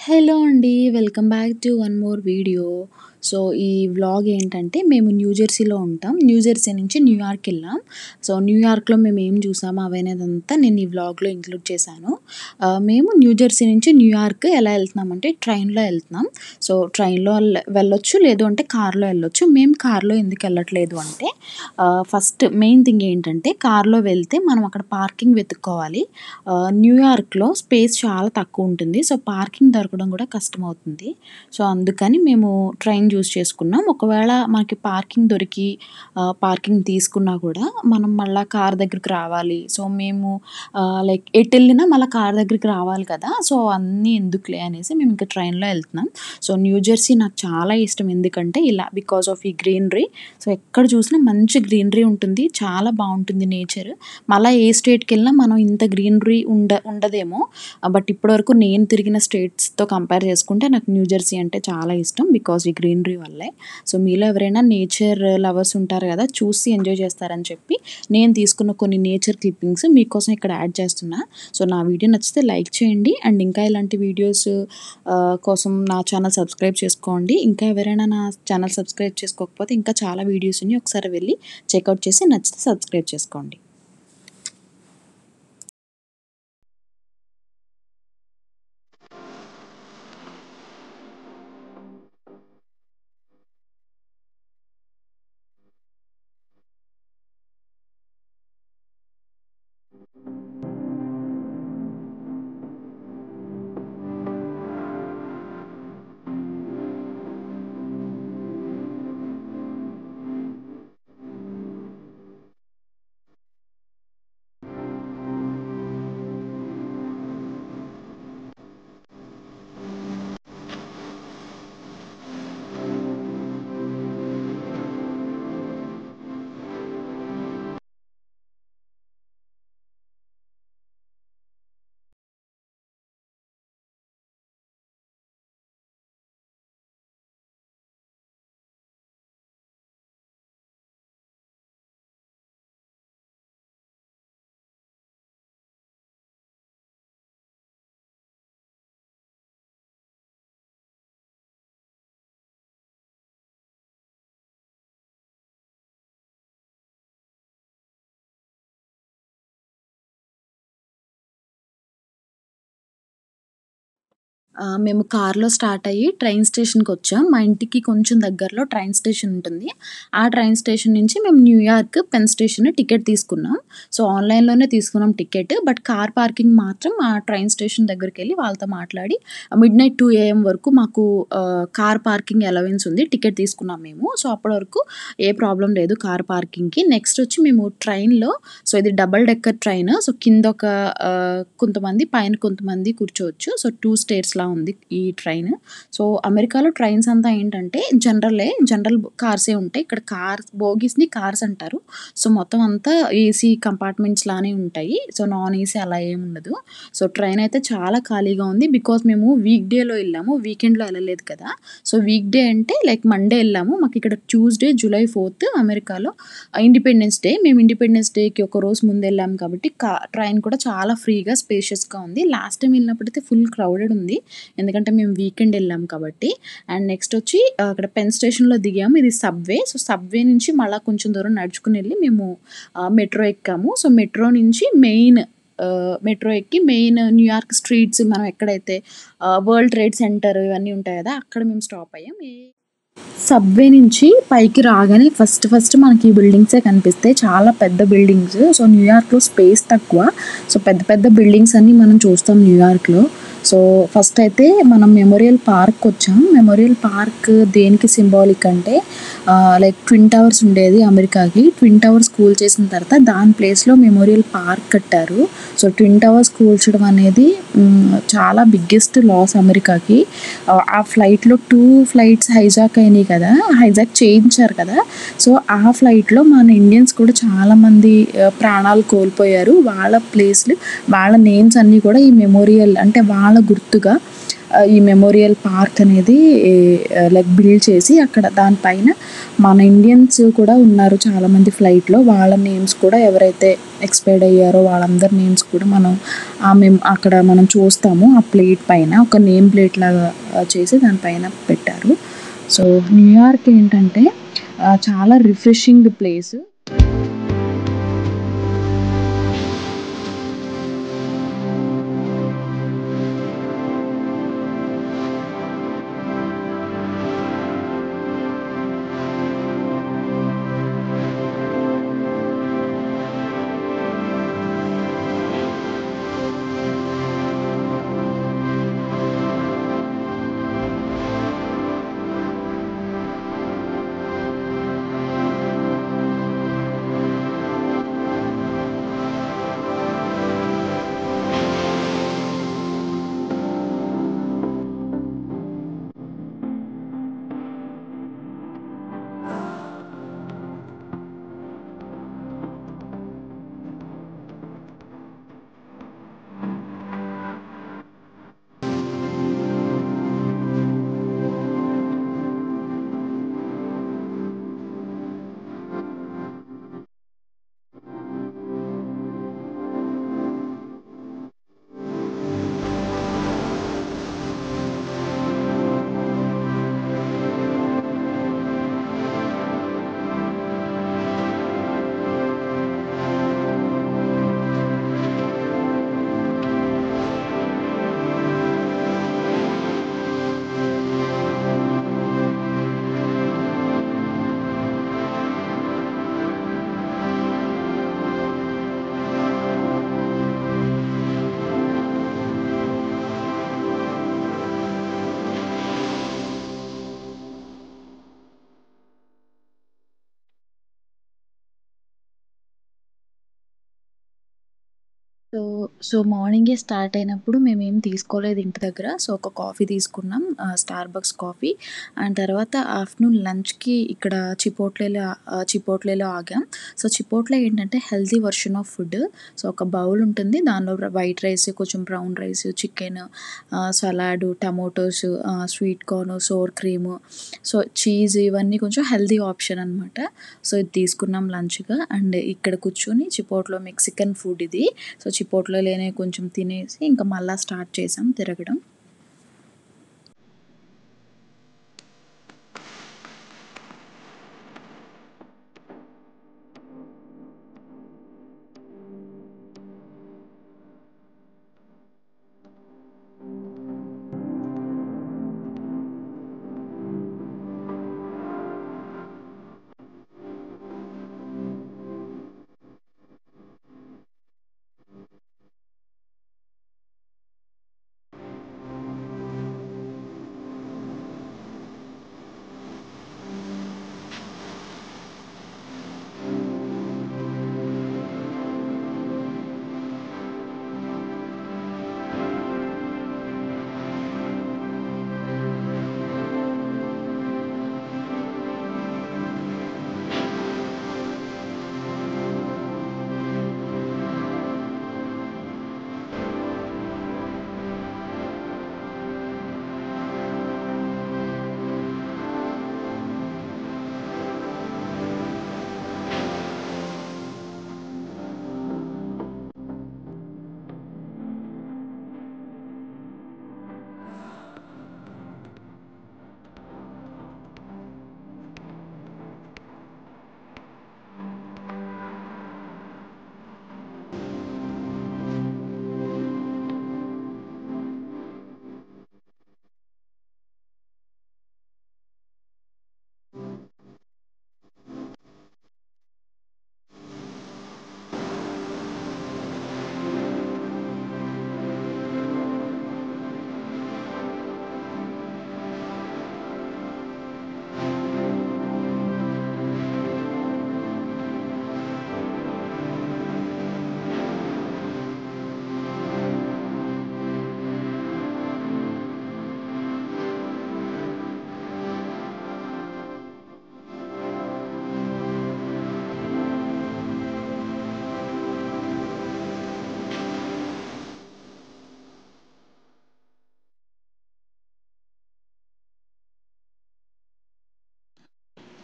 Hello అండి. Welcome back to one more video. So, ఈ vlog ఏంటంటే మేము న్యూ జెర్సీలో ఉంటాం. న్యూ జెర్సీ నుంచి న్యూయార్క్ వెళ్ళాం. సో, న్యూయార్క్‌లో మేము ఏం చూసాము అవనేదంతా నేను ఈ వ్లాగ్‌లో ఇంక్లూడ్ చేశాను. మేము న్యూ జెర్సీ నుంచి న్యూయార్క్ ఎలా వెళ్తున్నామంటే ట్రైన్‌లో వెళ్తున్నాం. సో, ట్రైన్‌లో వెళ్ళొచ్చు, లేదు అంటే కార్‌లో వెళ్ళొచ్చు. మేము కార్‌లో ఎందుకు వెళ్ళట్లేదు అంటే ఫస్ట్ మెయిన్ థింగ్ ఏంటంటే కార్‌లో వెళ్తే మనం అక్కడ పార్కింగ్ వెతుక్కోవాలి. న్యూయార్క్‌లో స్పేస్ చాలా తక్కువ ఉంటుంది. సో, పార్కింగ్ దొరకడం కూడా కష్టమవుతుంది. సో, అందుకని మేము ట్రైన్ చూస్ చేసుకున్నాం. ఒకవేళ మనకి పార్కింగ్ దొరికి పార్కింగ్ తీసుకున్నా కూడా మనం మళ్ళా కార్ దగ్గరికి రావాలి. సో, మేము లైక్ ఎటెళ్ళినా మళ్ళా కార్ దగ్గరికి రావాలి కదా! సో, అన్నీ ఎందుకులే అనేసి మేము ఇంక ట్రైన్‌లో వెళ్తున్నాం. సో, న్యూ జెర్సీ నాకు చాలా ఇష్టం. ఎందుకంటే ఇలా బికాస్ ఆఫ్ ఈ గ్రీనరీ. సో, ఎక్కడ చూసినా మంచి గ్రీనరీ ఉంటుంది. చాలా బావుంటుంది నేచర్. మళ్ళా ఏ స్టేట్‌కెళ్ళినా మనం ఇంత గ్రీనరీ ఉండదేమో. బట్ ఇప్పటివరకు నేను తిరిగిన స్టేట్స్‌తో కంపేర్ చేసుకుంటే నాకు న్యూ జెర్సీ అంటే చాలా ఇష్టం. బికాజ్ ఈ గ్రీనరీ వల్లే. సో, మీలో ఎవరైనా నేచర్ లవర్స్ ఉంటారు కదా! చూసి ఎంజాయ్ చేస్తారని చెప్పి నేను తీసుకున్న కొన్ని నేచర్ క్లిప్పింగ్స్ మీకోసం ఇక్కడ యాడ్ చేస్తున్నా. సో, నా వీడియో నచ్చితే లైక్ చేయండి. అండ్ ఇంకా ఇలాంటి వీడియోస్ కోసం నా ఛానల్ సబ్స్క్రైబ్ చేసుకోండి. ఇంకా ఎవరైనా నా ఛానల్ సబ్స్క్రైబ్ చేసుకోకపోతే ఇంకా చాలా వీడియోస్ ఉన్నాయి. ఒకసారి వెళ్ళి చెక్అవుట్ చేసి నచ్చితే సబ్స్క్రైబ్ చేసుకోండి. మేము కార్‌లో స్టార్ట్ అయ్యి ట్రైన్ స్టేషన్‌కొచ్చాం. మా ఇంటికి కొంచెం దగ్గరలో ట్రైన్ స్టేషన్ ఉంటుంది. ఆ ట్రైన్ స్టేషన్ నుంచి మేము న్యూయార్క్ పెన్ స్టేషన్ టికెట్ తీసుకున్నాం. సో, ఆన్‌లైన్‌లోనే తీసుకున్నాం టికెట్. బట్ కార్ పార్కింగ్ మాత్రం ఆ ట్రైన్ స్టేషన్ దగ్గరికెళ్ళి వాళ్ళతో మాట్లాడి మిడ్‌నైట్ 2 AM వరకు మాకు కార్ పార్కింగ్ అలవెన్స్ ఉంది. టికెట్ తీసుకున్నాం మేము. సో, అప్పటి వరకు ఏ ప్రాబ్లమ్ లేదు కార్ పార్కింగ్‌కి. నెక్స్ట్ వచ్చి మేము ట్రైన్‌లో సో, ఇది డబుల్ డెక్కర్ ట్రైన్. సో, కిందొక కొంతమంది పైన కొంతమంది కూర్చోవచ్చు. సో, 2 స్టేర్స్‌లా ఉంది ఈ ట్రైన్. సో, అమెరికాలో ట్రైన్స్ అంతా ఏంటంటే జనరల్ కార్సే ఉంటాయి. ఇక్కడ బోగీస్‌ని కార్స్ అంటారు. సో, మొత్తం అంతా ఏసీ కంపార్ట్మెంట్స్ లానే ఉంటాయి. సో, నాన్ ఏసీ అలా ఏముండదు. సో, ట్రైన్ అయితే చాలా ఖాళీగా ఉంది. బికాజ్ మేము వీక్ డేలో వెళ్ళాము. వీకెండ్‌లో వెళ్ళలేదు కదా! సో, వీక్ డే అంటే లైక్ మండే వెళ్ళాము. మాకు ఇక్కడ ట్యూస్‌డే జూలై 4 అమెరికాలో ఇండిపెండెన్స్ డే. మేము ఇండిపెండెన్స్ డేకి ఒక రోజు ముందు వెళ్ళాము కాబట్టి ట్రైన్ కూడా చాలా ఫ్రీగా స్పేషియస్‌గా ఉంది. లాస్ట్ టైమ్ వెళ్ళినప్పుడైతే ఫుల్ క్రౌడెడ్ ఉంది. ఎందుకంటే మేము వీకెండ్ వెళ్ళాం కాబట్టి. అండ్ నెక్స్ట్ వచ్చి అక్కడ పెన్ స్టేషన్‌లో దిగాము. ఇది సబ్వే. సో, సబ్వే నుంచి మళ్ళా కొంచెం దూరం నడుచుకొని వెళ్ళి మేము మెట్రో ఎక్కాము. సో, మెట్రో నుంచి మెట్రో ఎక్కి మెయిన్ న్యూయార్క్ స్ట్రీట్స్ మనం ఎక్కడైతే వరల్డ్ ట్రేడ్ సెంటర్ ఇవన్నీ ఉంటాయి కదా! అక్కడ మేము స్టాప్ అయ్యాం. సబ్వే నుంచి పైకి రాగానే ఫస్ట్ మనకి ఈ బిల్డింగ్సే కనిపిస్తాయి. చాలా పెద్ద బిల్డింగ్స్. సో, న్యూయార్క్‌లో స్పేస్ తక్కువ. సో, పెద్ద బిల్డింగ్స్ అన్నీ మనం చూస్తాం న్యూయార్క్‌లో. సో, ఫస్ట్ అయితే మనం మెమోరియల్ పార్క్‌కొచ్చాం. మెమోరియల్ పార్క్ దేనికి సింబాలిక్ అంటే లైక్ ట్విన్ టవర్స్ ఉండేది అమెరికాకి. ట్విన్ టవర్స్ కూల్చేసిన తర్వాత దాని ప్లేస్‌లో మెమోరియల్ పార్క్ కట్టారు. సో, ట్విన్ టవర్స్ కూల్చడం అనేది చాలా బిగ్గెస్ట్ లాస్ అమెరికాకి. ఆ ఫ్లైట్‌లో 2 ఫ్లైట్స్ హైజాక్ అయినాయి కదా! హైజాక్ చేయించారు కదా! సో, ఆ ఫ్లైట్‌లో మన ఇండియన్స్ కూడా చాలామంది ప్రాణాలు కోల్పోయారు. వాళ్ళ ప్లేస్‌లు, వాళ్ళ నేమ్స్ అన్నీ కూడా ఈ మెమోరియల్ అంటే వాళ్ళ చాలా గుర్తుగా ఈ మెమోరియల్ పార్క్ అనేది లైక్ బిల్డ్ చేసి అక్కడ దానిపైన మన ఇండియన్స్ కూడా ఉన్నారు చాలామంది ఫ్లైట్‌లో. వాళ్ళ నేమ్స్ కూడా ఎవరైతే ఎక్స్‌పైర్డ్ అయ్యారో వాళ్ళందరి నేమ్స్ కూడా మనం అక్కడ మనం చూస్తాము. ఆ ప్లేట్ పైన ఒక నేమ్ ప్లేట్ లాగా చేసి దాని పైన పెట్టారు. సో, న్యూయార్క్ ఏంటంటే చాలా రిఫ్రెషింగ్ ప్లేస్. సో, మార్నింగే స్టార్ట్ అయినప్పుడు మేమేం తీసుకోలేదు ఇంటి దగ్గర. సో, ఒక కాఫీ తీసుకున్నాం. Starbucks coffee. అండ్ తర్వాత ఆఫ్టర్‌నూన్ లంచ్‌కి ఇక్కడ చిపోట్లేలో ఆగాం. సో, చిపోట్లే ఏంటంటే healthy version of food. So, ఒక బౌల్ ఉంటుంది. దానిలో వైట్ రైస్, కొంచెం brown rice, chicken, salad, tomatoes, sweet corn, sour cream, so, cheese ఇవన్నీ కొంచెం హెల్తీ ఆప్షన్ అనమాట. సో, ఇది తీసుకున్నాం లంచ్‌గా. అండ్ ఇక్కడ కూర్చొని చిపోట్లో మెక్సికన్ ఫుడ్ ఇది. సో, చిపోట్లలోనే కొంచెం తినేసి ఇంకా మళ్ళా స్టార్ట్ చేసాం తిరగడం.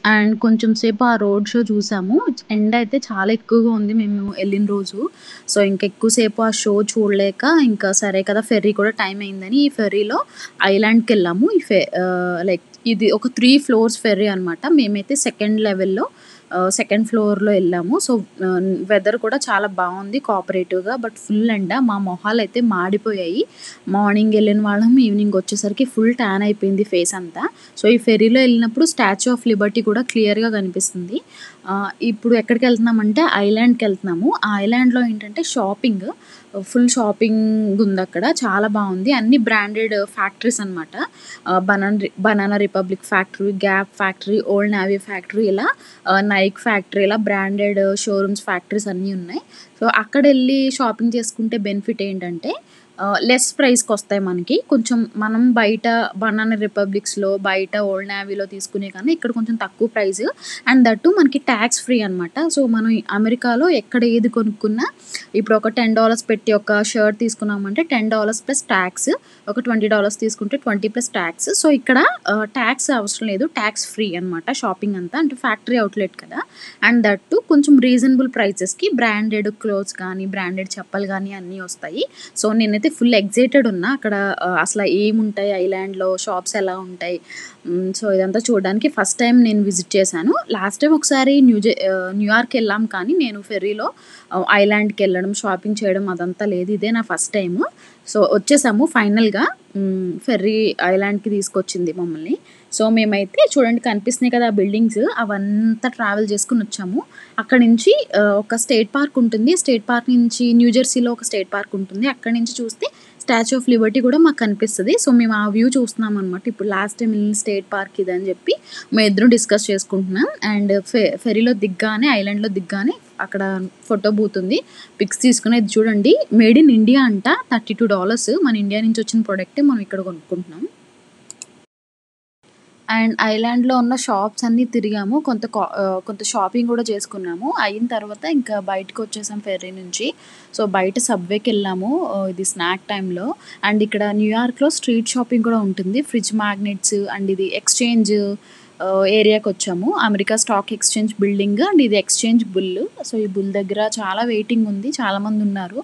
అండ్ కొంచెం సేపు ఆ రోడ్ షో చూసాము. ఎండ అయితే చాలా ఎక్కువగా ఉంది మేము వెళ్ళిన రోజు. సో, ఎక్కువ సేపు ఆ షో చూడలేక ఇంకా సరే కదా! ఫెర్రీ కూడా టైం అయిందని ఈ ఫెర్రీలో ఐలాండ్‌కెళ్ళాము. లైక్ ఇది ఒక 3 ఫ్లోర్స్ ఫెర్రీ అనమాట. మేమైతే సెకండ్ లెవెల్‌లో సెకండ్ ఫ్లోర్‌లో ఎళ్ళాము. సో, వెదర్ కూడా చాలా బావుంది కోఆపరేటివ్‌గా. బట్ ఫుల్ ఎండ. మా మొహాలైతే మాడిపోయాయి. మార్నింగ్ ఎళ్ళిన వాళ్ళం ఈవినింగ్ వచ్చేసరికి ఫుల్ టాన్ అయిపోయింది ఫేస్ అంతా. సో, ఈ ఫెర్రీలో ఎళ్ళినప్పుడు స్టాచ్యూ ఆఫ్ లిబర్టీ కూడా క్లియర్‌గా కనిపిస్తుంది. ఇప్పుడు ఎక్కడికెళ్తున్నామంటే ఐలాండ్‌కెళ్తున్నాము. ఆ ఐలాండ్‌లో ఏంటంటే ఫుల్ షాపింగ్ ఉందక్కడ. చాలా బావుంది. అన్ని బ్రాండెడ్ ఫ్యాక్టరీస్ అనమాట. Banana republic factory, gap factory, old navy factory ఇలా నైక్ ఫ్యాక్టరీ ఇలా బ్రాండెడ్ షోరూమ్స్, ఫ్యాక్టరీస్ అన్నీ ఉన్నాయి. సో, అక్కడెళ్ళి షాపింగ్ చేసుకుంటే బెనిఫిట్ ఏంటంటే లెస్ ప్రైస్‌కొస్తాయి మనకి. కొంచెం మనం బయట బనానా రిపబ్లిక్స్‌లో, బయట ఓల్డ్ నేవీలో తీసుకునే కన్నా ఇక్కడ కొంచెం తక్కువ ప్రైస్. అండ్ దట్ టూ మనకి టాక్స్ ఫ్రీ అనమాట. సో, మనం అమెరికాలో ఎక్కడ ఏది కొనుక్కున్నా ఇప్పుడు ఒక $10 పెట్టి ఒక షర్ట్ తీసుకున్నామంటే $10 ప్లస్ టాక్స్. ఒక $20 తీసుకుంటే 20 ప్లస్ టాక్స్. సో, ఇక్కడ టాక్స్ అవసరం లేదు. టాక్స్ ఫ్రీ అనమాట షాపింగ్ అంతా. అంటే ఫ్యాక్టరీ అవుట్‌లెట్ కదా! అండ్ దట్ టూ కొంచెం రీజనబుల్ ప్రైసెస్‌కి బ్రాండెడ్ క్లోత్స్ గానీ, బ్రాండెడ్ చెప్పలు గానీ అన్నీ వస్తాయి. సో, నేనైతే ఫుల్ ఎక్సైటెడ్ ఉన్నా. అక్కడ అసల ఏముంటాయి ఐలాండ్‌లో, షాప్స్ ఎలా ఉంటాయి. సో, ఇదంతా చూడడానికి ఫస్ట్ టైమ్ నేను విజిట్ చేశాను. లాస్ట్ టైమ్ ఒకసారి న్యూయార్క్ ఎళ్ళాం కానీ నేను ఫెర్రీలో ఐలాండ్‌కెళ్ళడం, షాపింగ్ చేయడం అదంతా లేదు. ఇదే నా ఫస్ట్ టైము. సో, వచ్చేసాము ఫైనల్‌గా. ఫెర్రీ ఐలాండ్‌కి తీసుకొచ్చింది మమ్మల్ని. సో, మేమైతే చూడండి కనిపిస్తున్నాయి కదా! ఆ బిల్డింగ్స్ అవంతా ట్రావెల్ చేసుకొనొచ్చాము. అక్కడి నుంచి ఒక స్టేట్ పార్క్ ఉంటుంది. స్టేట్ పార్క్ నుంచి న్యూ జెర్సీలో ఒక స్టేట్ పార్క్ ఉంటుంది. అక్కడి నుంచి చూస్తే స్టాచ్యూ ఆఫ్ లిబర్టీ కూడా మాకు కనిపిస్తది. సో, మేము ఆ వ్యూ చూస్తున్నామనమాట. ఇప్పుడు లాస్ట్ టైమ్ వెళ్ళిన స్టేట్ పార్క్ ఇదని చెప్పి మేమిద్దరం డిస్కస్ చేసుకుంటున్నాం. అండ్ ఫెర్రీలో దిగ్గానే ఐలాండ్‌లో దిగ్గానే అక్కడ ఫోటో బూత్ ఉంది. పిక్స్ తీసుకుని ఇది చూడండి మేడ్ ఇన్ ఇండియా అంట. $32 మన ఇండియా నుంచి వచ్చిన ప్రొడక్టే మనం ఇక్కడ కొనుక్కుంటున్నాం. అండ్ ఐలాండ్‌లో ఉన్న షాప్స్ అన్నీ తిరిగాము. కొంత షాపింగ్ కూడా చేసుకున్నాము. అయిన తర్వాత ఇంకా బయటకొచ్చేసాం ఫెర్రీ నుంచి. సో, బయట సబ్‌వేకెళ్ళాము. ఇది స్నాక్ టైమ్‌లో. అండ్ ఇక్కడ న్యూయార్క్‌లో స్ట్రీట్ షాపింగ్ కూడా ఉంటుంది. ఫ్రిడ్జ్ మ్యాగ్నెట్స్ అండ్ ఇది ఎక్స్‌చేంజ్ ఏరియాకొచ్చాము. America stock exchange building and ఇది ఎక్స్‌చేంజ్ బుల్. సో, ఈ బుల్ దగ్గర చాలా వెయిటింగ్ ఉంది. చాలామందున్నారు.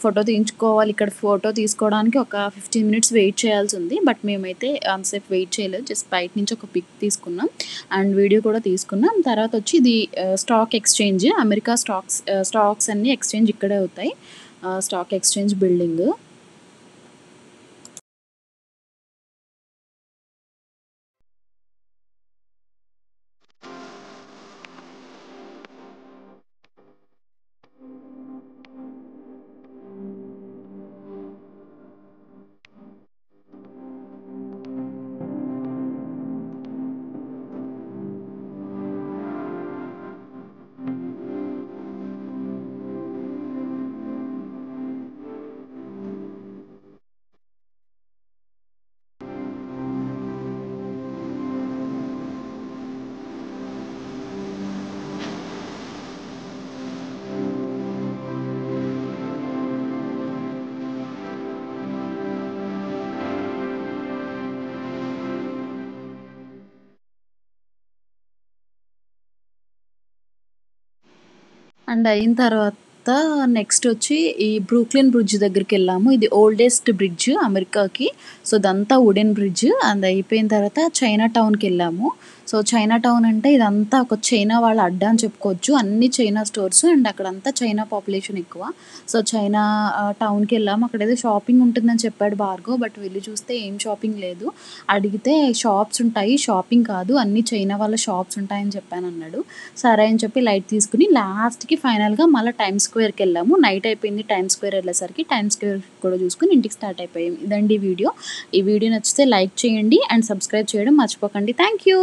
ఫోటో తీయించుకోవాలి. ఇక్కడ ఫోటో తీసుకోవడానికి ఒక 15 మినిట్స్ వెయిట్ చేయాల్సుంది. బట్ మేమైతే అంతసేపు వెయిట్ చేయలేదు. జస్ట్ బయట నుంచి ఒక పిక్ తీసుకున్నాం. అండ్ వీడియో కూడా తీసుకున్నాం. తర్వాత వచ్చి ఇది స్టాక్ ఎక్స్‌చేంజ్. అమెరికా స్టాక్స్ అన్నీ ఎక్స్‌చేంజ్ ఇక్కడే అవుతాయి. Stock exchange building. అండ్ అయిన తర్వాత నెక్స్ట్ వచ్చి ఈ బ్రూక్లిన్ బ్రిడ్జ్ దగ్గరికెళ్ళాము. ఇది ఓల్డెస్ట్ బ్రిడ్జ్ అమెరికాకి. సో, ఇదంతా వుడెన్ బ్రిడ్జ్. అది అయిపోయిన తర్వాత చైనా టౌన్‌కెళ్ళాము. సో, చైనా టౌన్ అంటే ఇదంతా ఒక చైనా వాళ్ళ అడ్డా అని చెప్పుకోవచ్చు. అన్ని చైనా స్టోర్స్ అండ్ అక్కడంతా చైనా పాపులేషన్ ఎక్కువ. సో, చైనా టౌన్‌కెళ్ళాము. అక్కడేదో షాపింగ్ ఉంటుందని చెప్పాడు భార్గవ్. బట్ వెళ్లి చూస్తే ఏం షాపింగ్ లేదు. అడిగితే షాప్స్ ఉంటాయి. షాపింగ్ కాదు అన్నీ చైనా వాళ్ళ షాప్స్ ఉంటాయని చెప్పానన్నాడు. సరే అని చెప్పి లైట్ తీసుకుని లాస్ట్‌కి ఫైనల్‌గా మళ్ళా టైమ్స్ స్క్వేర్‌కెళ్ళాము. నైట్ అయిపోయింది టైమ్స్ స్క్వేర్ వెళ్ళేసరికి. టైమ్స్ స్క్వేర్ కూడా చూసుకొని ఇంటికి స్టార్ట్ అయిపోయాం. ఇదండి వీడియో. ఈ వీడియో నచ్చితే లైక్ చేయండి అండ్ సబ్స్క్రైబ్ చేయడం మర్చిపోకండి. Thank you.